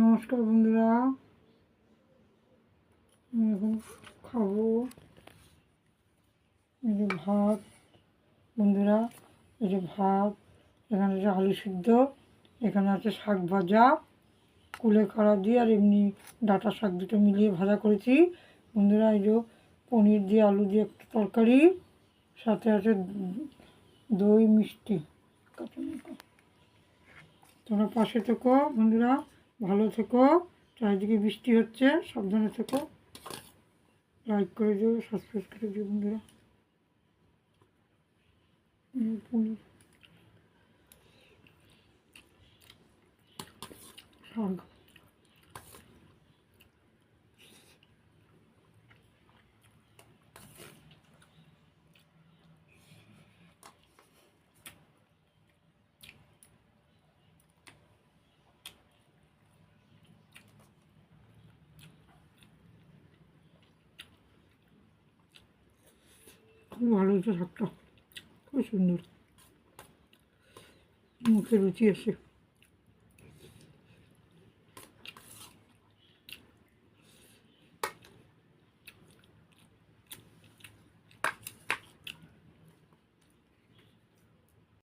নমস্কার বন্ধুরা, আমি এখন খাবো এই যে ভাত। বন্ধুরা, এই যে ভাত, এখানে আছে আলু সিদ্ধ, এখানে আছে শাক ভাজা, কুলেখাড়া দিয়ে আর এমনি ডাঁটা শাক দুটো মিলিয়ে ভাজা করেছি। বন্ধুরা, এই যে পনির দিয়ে আলু দিয়ে একটা তরকারি, সাথে আছে দই মিষ্টি। তোমরা পাশে থেকো বন্ধুরা, ভালো থেকো। চারিদিকে বৃষ্টি হচ্ছে, সাবধানে থেকো। লাইক করে দিও, সাবস্ক্রাইব করে দিও বন্ধুরা। শাক খুব ভালো হয়েছে, শাকটা খুব সুন্দর, মুখে রুচি আসে।